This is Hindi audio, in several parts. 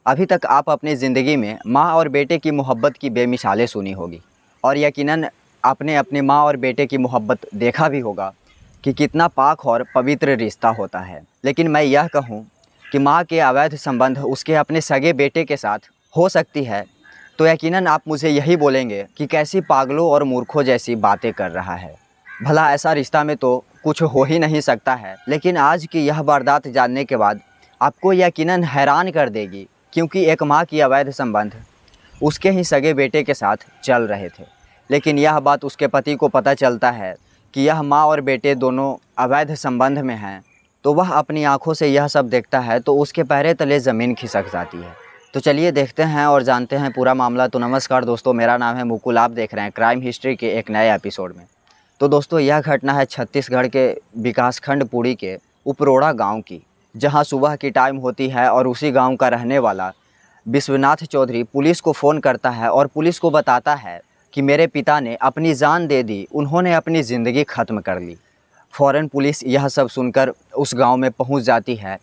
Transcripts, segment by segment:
अभी तक आप अपनी ज़िंदगी में माँ और बेटे की मोहब्बत की बेमिसालें सुनी होगी और यकीनन आपने अपनी माँ और बेटे की मोहब्बत देखा भी होगा कि कितना पाक और पवित्र रिश्ता होता है। लेकिन मैं यह कहूँ कि माँ के अवैध संबंध उसके अपने सगे बेटे के साथ हो सकती है तो यकीनन आप मुझे यही बोलेंगे कि कैसी पागलों और मूर्खों जैसी बातें कर रहा है। भला ऐसा रिश्ता में तो कुछ हो ही नहीं सकता है। लेकिन आज की यह वारदात जानने के बाद आपको यकीनन हैरान कर देगी, क्योंकि एक माँ की अवैध संबंध उसके ही सगे बेटे के साथ चल रहे थे। लेकिन यह बात उसके पति को पता चलता है कि यह माँ और बेटे दोनों अवैध संबंध में हैं, तो वह अपनी आंखों से यह सब देखता है तो उसके पैरों तले ज़मीन खिसक जाती है। तो चलिए देखते हैं और जानते हैं पूरा मामला। तो नमस्कार दोस्तों, मेरा नाम है मुकुल, आप देख रहे हैं क्राइम हिस्ट्री के एक नए एपिसोड में। तो दोस्तों, यह घटना है छत्तीसगढ़ के विकासखंड पुरी के उपरोड़ा गांव की, जहां सुबह की टाइम होती है और उसी गांव का रहने वाला विश्वनाथ चौधरी पुलिस को फ़ोन करता है और पुलिस को बताता है कि मेरे पिता ने अपनी जान दे दी, उन्होंने अपनी ज़िंदगी ख़त्म कर ली। फ़ौरन पुलिस यह सब सुनकर उस गांव में पहुंच जाती है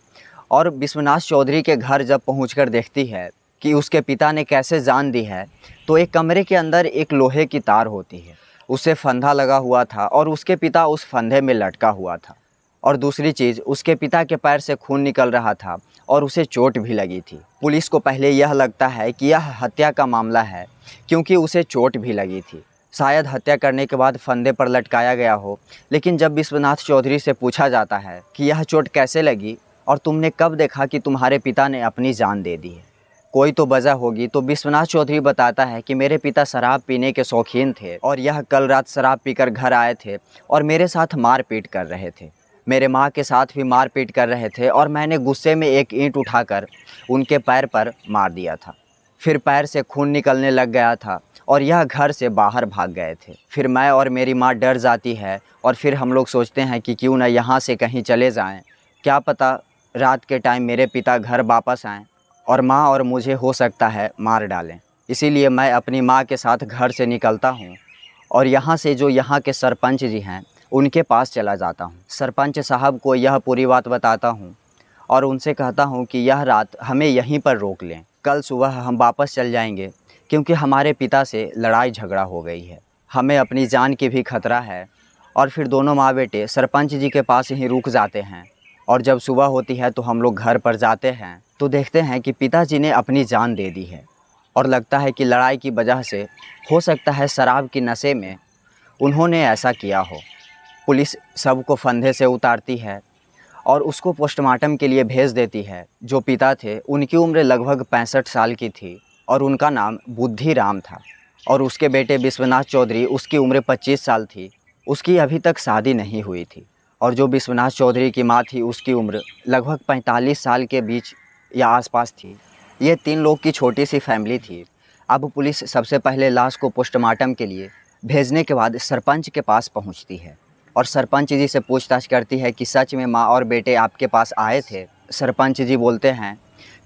और विश्वनाथ चौधरी के घर जब पहुंचकर देखती है कि उसके पिता ने कैसे जान दी है, तो एक कमरे के अंदर एक लोहे की तार होती है, उसे फंदा लगा हुआ था और उसके पिता उस फंदे में लटका हुआ था। और दूसरी चीज़, उसके पिता के पैर से खून निकल रहा था और उसे चोट भी लगी थी। पुलिस को पहले यह लगता है कि यह हत्या का मामला है, क्योंकि उसे चोट भी लगी थी। शायद हत्या करने के बाद फंदे पर लटकाया गया हो। लेकिन जब विश्वनाथ चौधरी से पूछा जाता है कि यह चोट कैसे लगी और तुमने कब देखा कि तुम्हारे पिता ने अपनी जान दे दी है, कोई तो वजह होगी, तो विश्वनाथ चौधरी बताता है कि मेरे पिता शराब पीने के शौकीन थे और यह कल रात शराब पीकर घर आए थे और मेरे साथ मारपीट कर रहे थे। मेरे माँ के साथ भी मारपीट कर रहे थे और मैंने गुस्से में एक ईंट उठाकर उनके पैर पर मार दिया था। फिर पैर से खून निकलने लग गया था और यह घर से बाहर भाग गए थे। फिर मैं और मेरी माँ डर जाती है और फिर हम लोग सोचते हैं कि क्यों ना यहाँ से कहीं चले जाएं। क्या पता रात के टाइम मेरे पिता घर वापस आएँ और माँ और मुझे हो सकता है मार डालें। इसीलिए मैं अपनी माँ के साथ घर से निकलता हूँ और यहाँ से जो यहाँ के सरपंच जी हैं उनके पास चला जाता हूँ। सरपंच साहब को यह पूरी बात बताता हूँ और उनसे कहता हूँ कि यह रात हमें यहीं पर रोक लें, कल सुबह हम वापस चल जाएंगे, क्योंकि हमारे पिता से लड़ाई झगड़ा हो गई है, हमें अपनी जान की भी खतरा है। और फिर दोनों माँ बेटे सरपंच जी के पास ही रुक जाते हैं और जब सुबह होती है तो हम लोग घर पर जाते हैं तो देखते हैं कि पिताजी ने अपनी जान दे दी है। और लगता है कि लड़ाई की वजह से, हो सकता है शराब की नशे में उन्होंने ऐसा किया हो। पुलिस सबको फंदे से उतारती है और उसको पोस्टमार्टम के लिए भेज देती है। जो पिता थे उनकी उम्र लगभग 65 साल की थी और उनका नाम बुद्धि राम था। और उसके बेटे विश्वनाथ चौधरी, उसकी उम्र 25 साल थी, उसकी अभी तक शादी नहीं हुई थी। और जो विश्वनाथ चौधरी की माँ थी उसकी उम्र लगभग 45 साल के बीच या आसपास थी। ये 3 लोग की छोटी सी फैमिली थी। अब पुलिस सबसे पहले लाश को पोस्टमार्टम के लिए भेजने के बाद सरपंच के पास पहुंचती है और सरपंच जी से पूछताछ करती है कि सच में माँ और बेटे आपके पास आए थे। सरपंच जी बोलते हैं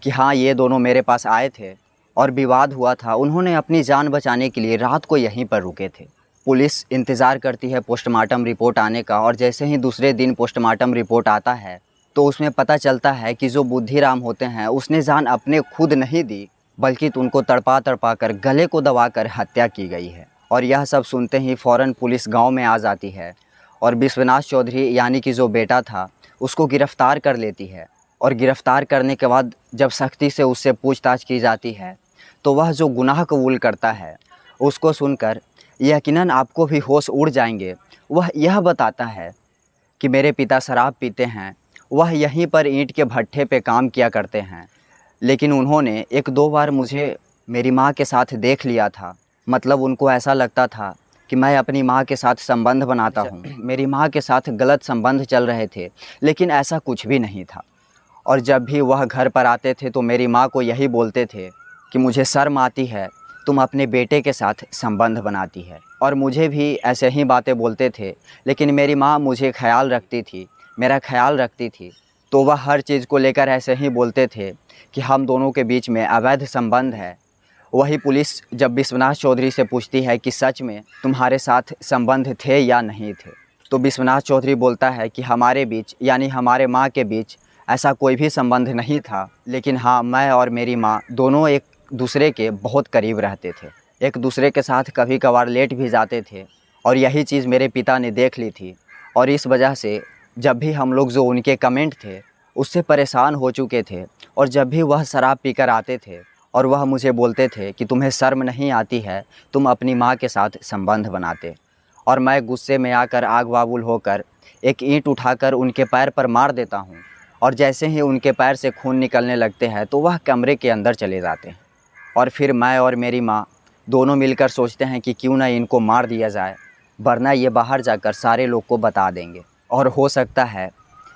कि हाँ, ये दोनों मेरे पास आए थे और विवाद हुआ था, उन्होंने अपनी जान बचाने के लिए रात को यहीं पर रुके थे। पुलिस इंतज़ार करती है पोस्टमार्टम रिपोर्ट आने का और जैसे ही दूसरे दिन पोस्टमार्टम रिपोर्ट आता है तो उसमें पता चलता है कि जो बुद्धिराम होते हैं उसने जान अपने खुद नहीं दी, बल्कि उनको तड़पा तड़पा कर गले को दबाकर हत्या की गई है। और यह सब सुनते ही फ़ौरन पुलिस गांव में आ जाती है और विश्वनाथ चौधरी यानी कि जो बेटा था उसको गिरफ़्तार कर लेती है। और गिरफ़्तार करने के बाद जब सख्ती से उससे पूछताछ की जाती है तो वह जो गुनाह कबूल करता है उसको सुनकर यकीनन आपको भी होश उड़ जाएंगे। वह यह बताता है कि मेरे पिता शराब पीते हैं, वह यहीं पर ईंट के भट्ठे पे काम किया करते हैं, लेकिन उन्होंने 1-2 बार मुझे मेरी माँ के साथ देख लिया था। मतलब उनको ऐसा लगता था कि मैं अपनी माँ के साथ संबंध बनाता हूँ, मेरी माँ के साथ गलत संबंध चल रहे थे, लेकिन ऐसा कुछ भी नहीं था। और जब भी वह घर पर आते थे तो मेरी माँ को यही बोलते थे कि मुझे शर्म आती है, तुम अपने बेटे के साथ संबंध बनाती है। और मुझे भी ऐसे ही बातें बोलते थे, लेकिन मेरी माँ मुझे ख्याल रखती थी, मेरा ख्याल रखती थी, तो वह हर चीज़ को लेकर ऐसे ही बोलते थे कि हम दोनों के बीच में अवैध संबंध है। वही पुलिस जब विश्वनाथ चौधरी से पूछती है कि सच में तुम्हारे साथ संबंध थे या नहीं थे, तो विश्वनाथ चौधरी बोलता है कि हमारे बीच यानी हमारे माँ के बीच ऐसा कोई भी संबंध नहीं था। लेकिन हाँ, मैं और मेरी माँ दोनों एक दूसरे के बहुत करीब रहते थे, एक दूसरे के साथ कभी कभार लेट भी जाते थे। और यही चीज़ मेरे पिता ने देख ली थी और इस वजह से जब भी हम लोग जो उनके कमेंट थे उससे परेशान हो चुके थे। और जब भी वह शराब पीकर आते थे और वह मुझे बोलते थे कि तुम्हें शर्म नहीं आती है, तुम अपनी माँ के साथ संबंध बनाते, और मैं गुस्से में आकर आग बाबूल होकर एक ईंट उठाकर उनके पैर पर मार देता हूँ। और जैसे ही उनके पैर से खून निकलने लगते हैं तो वह कमरे के अंदर चले जाते हैं। और फिर मैं और मेरी माँ दोनों मिलकर सोचते हैं कि क्यों ना इनको मार दिया जाए, वरना ये बाहर जाकर सारे लोग को बता देंगे और हो सकता है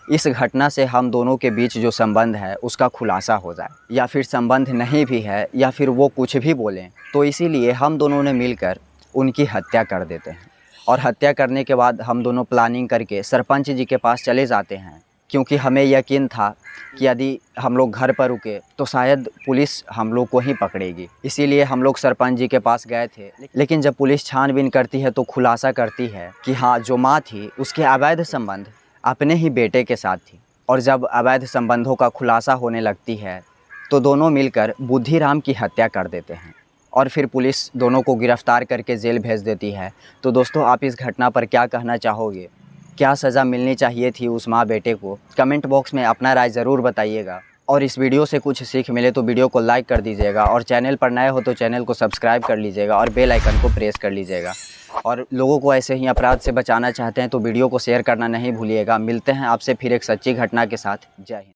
इस घटना से हम दोनों के बीच जो संबंध है उसका खुलासा हो जाए, या फिर संबंध नहीं भी है, या फिर वो कुछ भी बोलें। तो इसीलिए हम दोनों ने मिलकर उनकी हत्या कर देते हैं। और हत्या करने के बाद हम दोनों प्लानिंग करके सरपंच जी के पास चले जाते हैं, क्योंकि हमें यकीन था कि यदि हम लोग घर पर रुके तो शायद पुलिस हम लोग को ही पकड़ेगी। इसीलिए हम लोग सरपंच जी के पास गए थे। लेकिन जब पुलिस छानबीन करती है तो खुलासा करती है कि हाँ, जो माँ थी उसके अवैध संबंध अपने ही बेटे के साथ थी। और जब अवैध संबंधों का खुलासा होने लगती है तो दोनों मिलकर बुद्धिराम की हत्या कर देते हैं और फिर पुलिस दोनों को गिरफ्तार करके जेल भेज देती है। तो दोस्तों, आप इस घटना पर क्या कहना चाहोगे? क्या सज़ा मिलनी चाहिए थी उस माँ बेटे को? कमेंट बॉक्स में अपना राय ज़रूर बताइएगा। और इस वीडियो से कुछ सीख मिले तो वीडियो को लाइक कर दीजिएगा, और चैनल पर नए हो तो चैनल को सब्सक्राइब कर लीजिएगा और बेल आइकन को प्रेस कर लीजिएगा। और लोगों को ऐसे ही अपराध से बचाना चाहते हैं तो वीडियो को शेयर करना नहीं भूलिएगा। मिलते हैं आपसे फिर एक सच्ची घटना के साथ। जय हिंद।